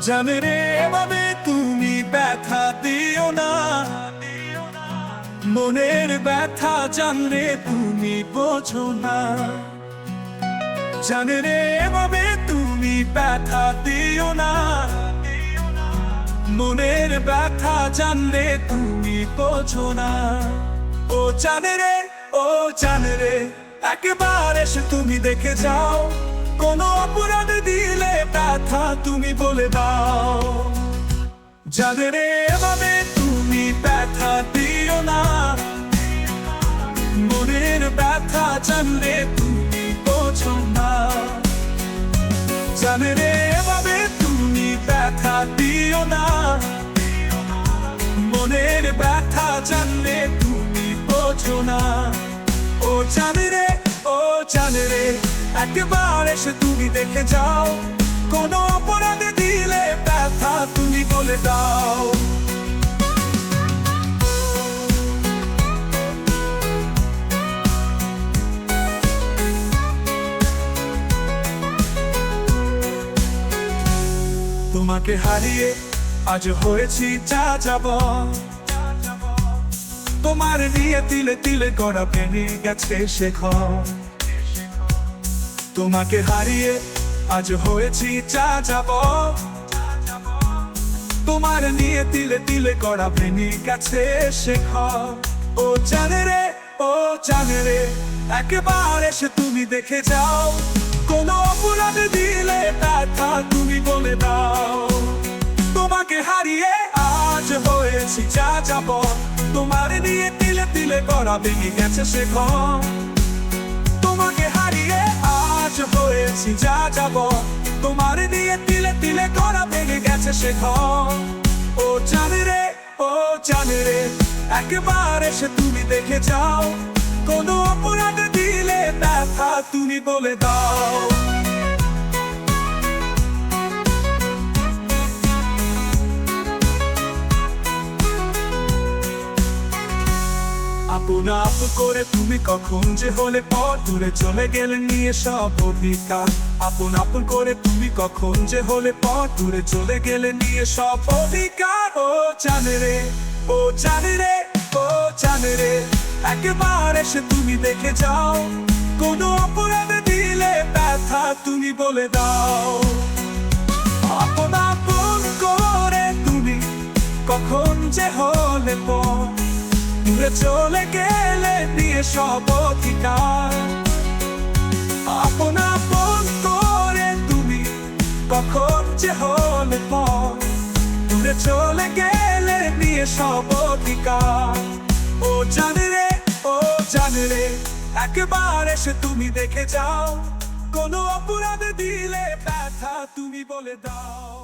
জানে রে এভাবে তুমি ব্যথা দিও না, মনের ব্যথা জানলে তুমি বোঝো না। জানে রে এভাবে তুমি ব্যথা দিও না, মনের ব্যথা জানলে তুমি বোঝো না। ও জানে রে, ও জানে রে, একবার এসে তুমি দেখে যাও, কোনো অপরাধ দিলে ব্যথা তুমি বলে দাও। জানে রে এভাবে তুমি ব্যথা দিও না, মনের ব্যথা জানলে তুমি বোঝো না। জানে রে এভাবে তুমি ব্যথা দিও না, মনের ব্যথা জানলে তুমি বোঝো না। ও জানে রে, ও জানে রে, একবার এসে তুমি দেখে যাও, কোনো অপরাধ দিলে ব্যথা তুমি বলে দাও। তোমাকে হারিয়ে আজ হয়েছি যা যাব, তোমার নিয়ে তিলে তিলে গড়া ভেঙে গেছে শেখর। তোমাকে হারিয়ে আজ হয়েছি যা যাব, তোমার নিয়ে তিলে তিলে গড়া ভেঙে গেছে শেখর। ও জানে রে, ও জানে রে, একবার এসে তুমি দেখে যাও, কোনো অপরাধ দিলে ব্যথা তুমি বলে দাও। তোমাকে হারিয়ে আজ হয়েছি যা যাব, তোমার নিয়ে তিলে তিলে গড়া ভেঙে গেছে শেখর। তোমাকে হারিয়ে আজ হয়েছি যা যাব, তোমার নিয়ে তিলে তিলে গড়া ভেঙে গেছে শেখর। ও জানে রে, ও জানে রে, একবার এসে তুমি দেখে যাও, কোনো অপরাধ দিলে ব্যথা তুমি বলে দাও। আপন আপন করে তুমি কখন যে হলে পর, দূরে চলে গেলে নিয়ে সব অধিকার। আপন আপন করে তুমি কখন যে হলে পর, দূরে চলে গেলে নিয়ে সব অধিকার। ও জানে রে, ও জানে রে, ও জানে রে, একবার এসে তুমি দেখে যাও, কোনো অপরাধ দিলে ব্যথা তুমি বলে দাও। আপন আপন করে তুমি কখন যে হলে পর, দূরে চলে গেলে নিয়ে সব অধিকার। আপন আপন করে তুমি কখন যে হলে পর, দূরে চলে গেলে নিয়ে সব অধিকার। ও জানে রে, ও জানে রে, একবার এসে তুমি দেখে যাও, কোনো অপরাধ দিলে ব্যথা তুমি বলে দাও।